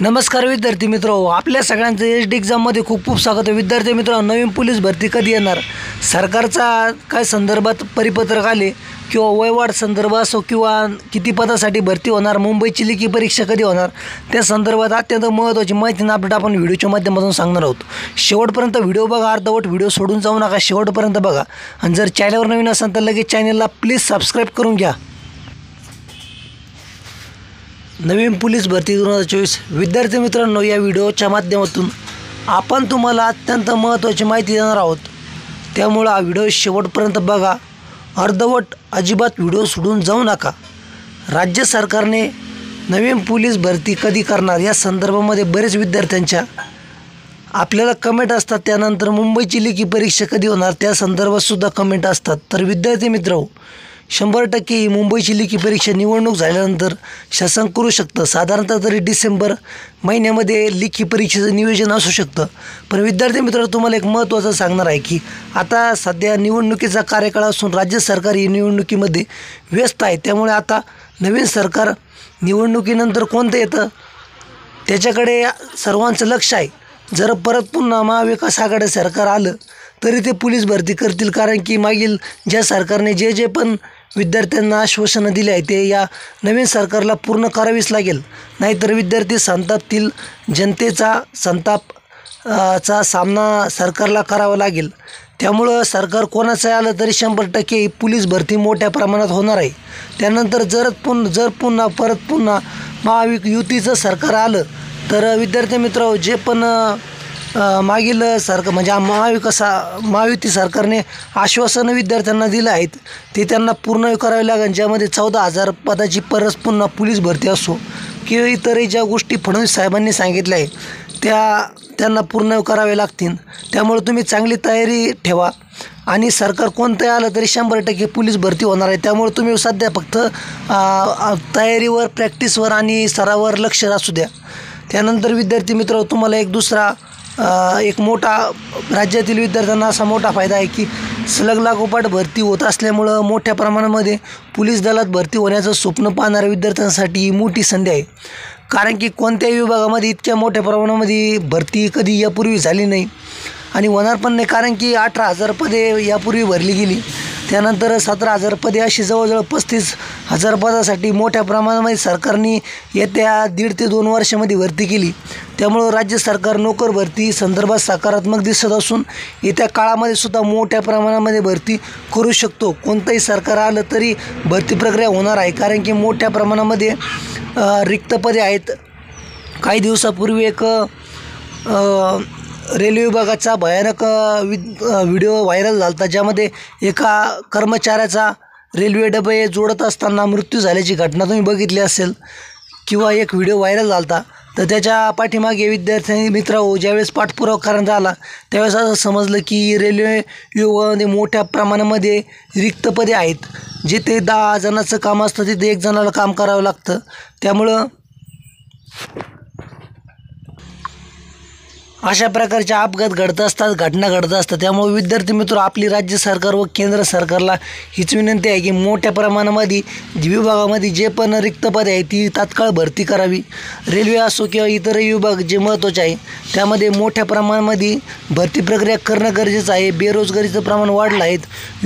नमस्कार विद्यार्थी मित्रांनो, आपल्या सगळ्यांचं एचडी एग्जाममध्ये खूप खूप स्वागत आहे। विद्यार्थी मित्रांनो, नवीन पोलीस भरती कधी येणार, सरकारचा काय संदर्भात परिपत्रक आले किंवा वयवाढ संदर्भ असो किंवा किती पदासाठी भरती होणार, मुंबईची लेखी परीक्षा कधी होणार, त्या संदर्भात अत्यंत महत्त्वाची माहिती आणि अपडेट आपण व्हिडिओच्या माध्यमातून सांगणार आहोत। शेवटपर्यंत व्हिडिओ बघा, अर्धवट व्हिडिओ सोडून जाऊ नका, शेवटपर्यंत बघा। आणि जर चॅनलवर नवीन असाल तर लगेच चॅनलला प्लीज सबस्क्राईब करून घ्या। नवीन पोलीस भरती 2024 विद्यार्थी मित्रांनो, या व्हिडिओच्या माध्यमातून आपण तुम्हाला अत्यंत महत्त्वाची माहिती देणार आहोत, त्यामुळे हा व्हिडिओ शेवटपर्यंत बघा, अर्धवट अजिबात व्हिडिओ सोडून जाऊ नका। राज्य सरकारने नवीन पोलीस भरती कधी करणार या संदर्भामध्ये बरेच विद्यार्थ्यांच्या आपल्याला कमेंट असतात, त्यानंतर मुंबईची लेखी परीक्षा कधी होणार त्या संदर्भात सुद्धा कमेंट असतात। तर विद्यार्थी मित्रांनो, 100% ही मुंबईची लेखी परीक्षा निवडणूक झाल्यानंतर शासन करू शकतं। साधारणतः तरी डिसेंबर महिन्यामध्ये लेखी परीक्षेचं नियोजन असू शकतं। पण विद्यार्थी मित्रांनो, तुम्हाला एक महत्त्वाचं सांगणार आहे की आता सध्या निवडणुकीचा कार्यकाळ असून राज्य सरकार ही निवडणुकीमध्ये व्यस्त आहे, त्यामुळे आता नवीन सरकार निवडणुकीनंतर कोणतं येतं त्याच्याकडे सर्वांचं लक्ष आहे। जर परत पुन्हा महाविकास आघाडी सरकार आलं तरी ते पोलीस भरती करतील, कारण की मागील ज्या सरकारने जे पण विद्यार्थ्यांना आश्वासनं दिले आहे ते या नवीन सरकारला पूर्ण करावीच लागेल, नाहीतर विद्यार्थी संतापतील। जनतेचा संतापचा सामना सरकारला करावा लागेल। त्यामुळं सरकार कोणाचं आलं तरी 100% पोलीस भरती मोठ्या प्रमाणात होणार आहे। त्यानंतर जर पुन्हा महायुतीचं सरकार आलं तर विद्यार्थी मित्रांनो, जे पण मागील सरकार म्हणजे महायुती सरकारने आश्वासनं विद्यार्थ्यांना दिलं आहेत ते त्यांना पूर्ण करावे लागेल, ज्यामध्ये 14,000 पदाची परत पुन्हा पोलीस भरती असो किंवा इतरही ज्या गोष्टी फडणवीस साहेबांनी सांगितल्या आहे त्यांना पूर्ण करावे लागतील। त्यामुळे तुम्ही चांगली तयारी ठेवा आणि सरकार कोणतंही आलं तरी 100% पोलीस भरती होणार आहे। त्यामुळे तुम्ही सध्या फक्त तयारीवर, प्रॅक्टिसवर आणि सरावावर लक्ष असू द्या। त्यानंतर विद्यार्थी मित्र, तुम्हाला एक मोठा राज्यातील विद्यार्थ्यांना असा मोठा फायदा आहे की सलग लागोपाठ भरती होत असल्यामुळं मोठ्या प्रमाणामध्ये पोलीस दलात भरती होण्याचं स्वप्न पाहणाऱ्या विद्यार्थ्यांसाठी ही मोठी संधी आहे, कारण की कोणत्याही विभागामध्ये इतक्या मोठ्या प्रमाणामध्ये भरती कधी यापूर्वी झाली नाही आणि होणार पण नाही, कारण की 18,000 पदे यापूर्वी भरली गेली। त्यानंतर 17,000 पदे अशी जवळजवळ 35,000 पदासाठी मोठ्या प्रमाणामध्ये सरकारने येत्या 1.5 ते 2 वर्षामध्ये भरती केली। त्यामुळं राज्य सरकार नोकर भरती संदर्भात सकारात्मक दिसत असून येत्या काळामध्ये सुद्धा मोठ्या प्रमाणामध्ये भरती करू शकतो। कोणतंही सरकार आलं तरी भरती प्रक्रिया होणार आहे, कारण की मोठ्या प्रमाणामध्ये रिक्त पदे आहेत। काही दिवसापूर्वी एक रेल्वे विभागाचा भयानक व्हिडिओ व्हायरल झाला होता, ज्यामध्ये एका कर्मचाऱ्याचा रेल्वे डबे जोडत असताना मृत्यू झाल्याची घटना तुम्ही बघितली असेल किंवा एक व्हिडिओ व्हायरल झाला होता। तर त्याच्या पाठीमागे विद्यार्थी मित्रांनो, ज्यावेळेस पाठपुरावा करण्यात आला त्यावेळेस असं समजलं की रेल्वे विभागामध्ये मोठ्या प्रमाणामध्ये रिक्त पदे आहेत, जिथे 10 जणांचं काम असतं तिथे 1 जणाला काम करावं लागतं। त्यामुळं अशा प्रकारचे अपघात घडत असतात, घटना घडत असतात। त्यामुळे विद्यार्थी मित्र, आपली राज्य सरकार व केंद्र सरकारला हीच विनंती आहे की मोठ्या प्रमाणामध्ये विभागामध्ये जे पण रिक्त पदे आहेत ती तात्काळ भरती करावी। रेल्वे असो किंवा इतरही विभाग जे महत्त्वाचे आहे त्यामध्ये मोठ्या प्रमाणामध्ये भरती प्रक्रिया करणं गरजेचं आहे। बेरोजगारीचं प्रमाण वाढलं आहे।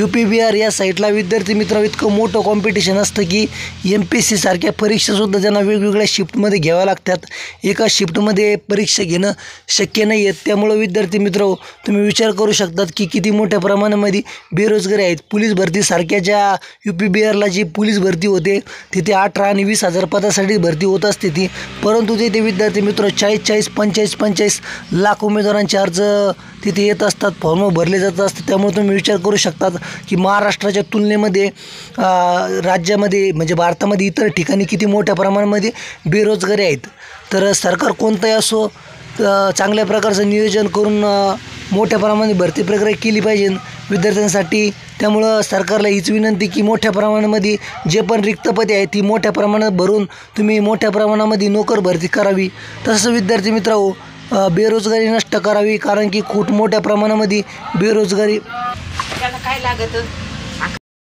UP बिहार या साईडला विद्यार्थी मित्र इतकं मोठं कॉम्पिटिशन असतं की MPSC सारख्या परीक्षासुद्धा त्यांना वेगवेगळ्या शिफ्टमध्ये घ्याव्या लागतात। एका शिफ्टमध्ये परीक्षा घेणं शक्य नाही आहेत। त्यामुळे विद्यार्थी मित्र, तुम्ही विचार करू शकतात की किती मोठ्या प्रमाणामध्ये बेरोजगारी आहेत। पोलीस भरती सारख्या ज्या UP बिहारला जी पोलीस भरती होते तिथे 18 आणि 20,000 पदासाठी भरती होत असते ती, परंतु तिथे विद्यार्थी मित्र 40, 45 लाख उमेदवारांचे अर्ज तिथे येत असतात, फॉर्म भरले जात असतात। त्यामुळे तुम्ही विचार करू शकतात की महाराष्ट्राच्या तुलनेमध्ये राज्यामध्ये म्हणजे भारतामध्ये इतर ठिकाणी किती मोठ्या प्रमाणामध्ये बेरोजगारी आहेत। तर सरकार कोणतंही असो चांगल्या प्रकारचं नियोजन करून मोठ्या प्रमाणात भरती प्रक्रिया केली पाहिजे विद्यार्थ्यांसाठी। त्यामुळं सरकारला हीच विनंती की मोठ्या प्रमाणामध्ये जे पण रिक्त पदे आहेत ती मोठ्या प्रमाणात भरून तुम्ही मोठ्या प्रमाणामध्ये नोकर भरती करावी। तसं विद्यार्थी मित्रांनो, बेरोजगारी नष्ट करावी, कारण की खूप मोठ्या प्रमाणामध्ये बेरोजगारी काय लागतं